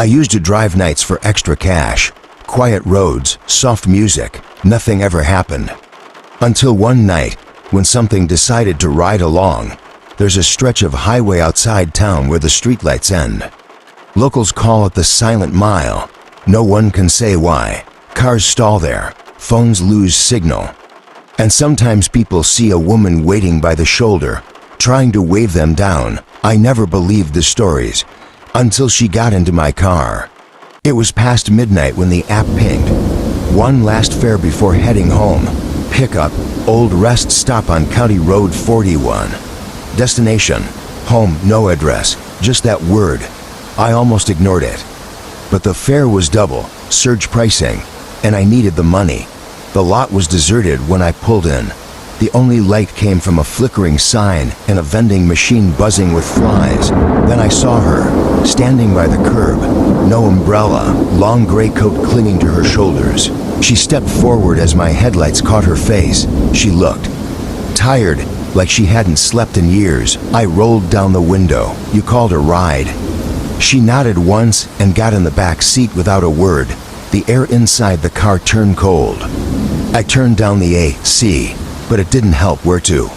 I used to drive nights for extra cash. Quiet roads, soft music, nothing ever happened. Until one night, when something decided to ride along. There's a stretch of highway outside town where the streetlights end. Locals call it the Silent Mile. No one can say why. Cars stall there, phones lose signal. And sometimes people see a woman waiting by the shoulder, trying to wave them down. I never believed the stories, until she got into my car. It was past midnight when the app pinged. One last fare before heading home. Pickup, old rest stop on County Road 41. Destination, home, no address, just that word. I almost ignored it. But the fare was double, surge pricing, and I needed the money. The lot was deserted when I pulled in. The only light came from a flickering sign and a vending machine buzzing with flies. Then I saw her, standing by the curb, no umbrella, long gray coat clinging to her shoulders. She stepped forward as my headlights caught her face. She looked tired, like she hadn't slept in years. I rolled down the window. You called a ride. She nodded once and got in the back seat without a word. The air inside the car turned cold. I turned down the AC, but it didn't help. Where to?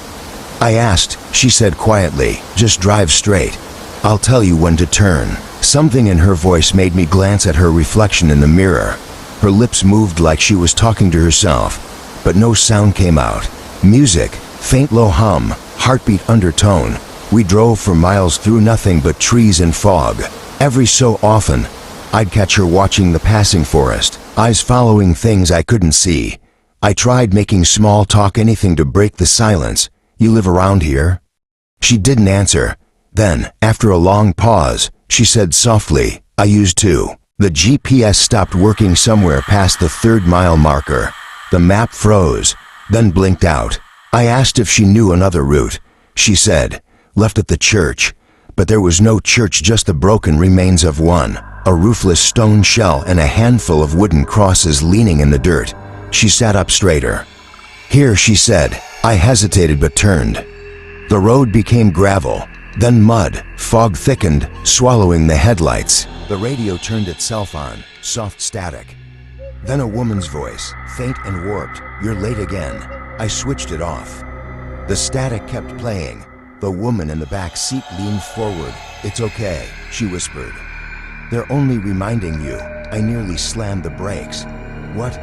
I asked. She said quietly, just drive straight. I'll tell you when to turn. Something in her voice made me glance at her reflection in the mirror. Her lips moved like she was talking to herself, but no sound came out. Music, faint low hum, heartbeat undertone. We drove for miles through nothing but trees and fog. Every so often, I'd catch her watching the passing forest, eyes following things I couldn't see. I tried making small talk, anything to break the silence. You live around here? She didn't answer. Then, after a long pause, she said softly, I used to. The GPS stopped working somewhere past the 3rd mile marker. The map froze, then blinked out. I asked if she knew another route. She said, left at the church. But there was no church, just the broken remains of one. A roofless stone shell and a handful of wooden crosses leaning in the dirt. She sat up straighter. Here, she said. I hesitated but turned. The road became gravel, then mud. Fog thickened, swallowing the headlights. The radio turned itself on, soft static. Then a woman's voice, faint and warped. You're late again. I switched it off. The static kept playing. The woman in the back seat leaned forward. It's okay, she whispered. They're only reminding you. I nearly slammed the brakes. What?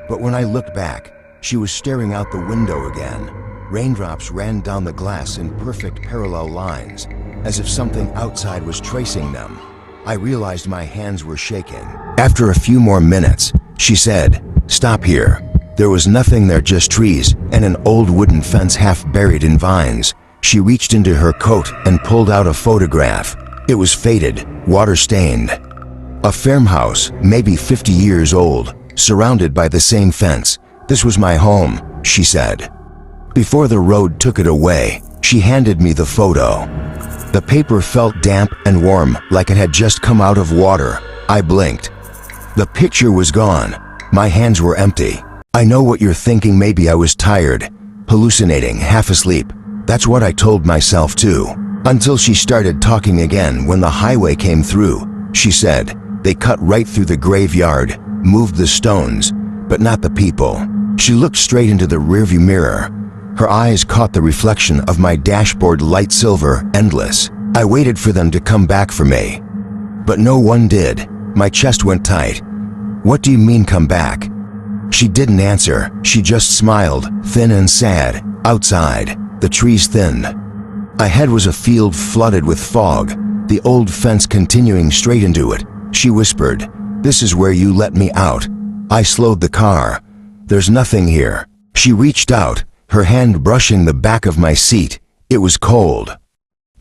But when I looked back, she was staring out the window again. Raindrops ran down the glass in perfect parallel lines, as if something outside was tracing them. I realized my hands were shaking. After a few more minutes, she said, stop here. There was nothing there, just trees and an old wooden fence half buried in vines. She reached into her coat and pulled out a photograph. It was faded, water-stained. A farmhouse, maybe 50 years old, surrounded by the same fence. This was my home, she said. Before the road took it away, she handed me the photo. The paper felt damp and warm, like it had just come out of water. I blinked. The picture was gone. My hands were empty. I know what you're thinking. Maybe I was tired, hallucinating, half asleep. That's what I told myself too. Until she started talking again when the highway came through. She said, they cut right through the graveyard, moved the stones, but not the people. She looked straight into the rearview mirror. Her eyes caught the reflection of my dashboard, light silver, endless. I waited for them to come back for me. But no one did. My chest went tight. What do you mean, come back? She didn't answer. She just smiled, thin and sad. Outside, the trees thinned. Ahead was a field flooded with fog, the old fence continuing straight into it. She whispered, this is where you let me out. I slowed the car. There's nothing here. She reached out, her hand brushing the back of my seat. It was cold.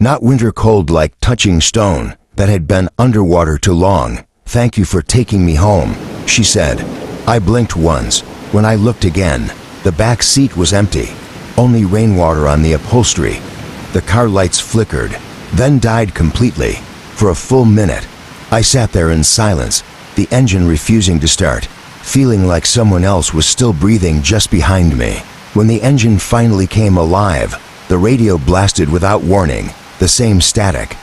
Not winter cold, like touching stone that had been underwater too long. Thank you for taking me home, she said. I blinked once. When I looked again, the back seat was empty. Only rainwater on the upholstery. The car lights flickered, then died completely. For a full minute, I sat there in silence, the engine refusing to start, feeling like someone else was still breathing just behind me. When the engine finally came alive, the radio blasted without warning, the same static.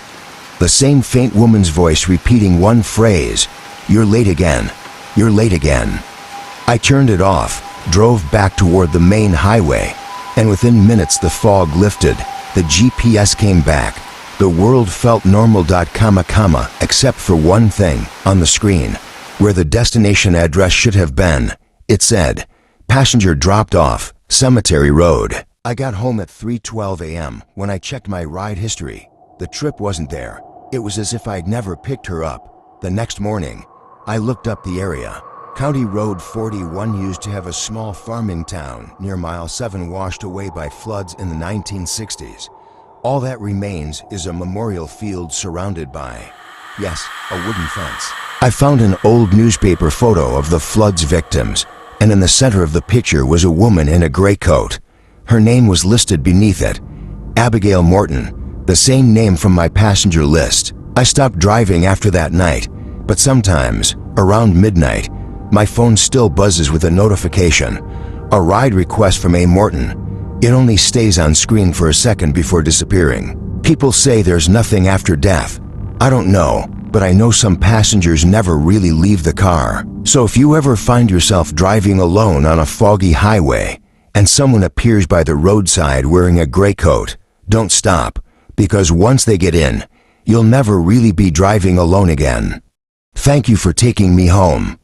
The same faint woman's voice repeating one phrase, "You're late again. You're late again." I turned it off, drove back toward the main highway, and within minutes the fog lifted, the GPS came back. The world felt normal. Except for one thing on the screen, where the destination address should have been. It said, "Passenger dropped off, Cemetery Road." I got home at 3:12 a.m. When I checked my ride history. The trip wasn't there. It was as if I'd never picked her up. The next morning, I looked up the area. County Road 41 used to have a small farming town near Mile 7 washed away by floods in the 1960s. All that remains is a memorial field surrounded by, yes, a wooden fence. I found an old newspaper photo of the flood's victims, and in the center of the picture was a woman in a gray coat. Her name was listed beneath it, Abigail Morton, the same name from my passenger list. I stopped driving after that night, but sometimes, around midnight, my phone still buzzes with a notification, a ride request from A. Morton. It only stays on screen for a second before disappearing. People say there's nothing after death. I don't know, but I know some passengers never really leave the car. So if you ever find yourself driving alone on a foggy highway and someone appears by the roadside wearing a gray coat, don't stop, because once they get in, you'll never really be driving alone again. Thank you for taking me home.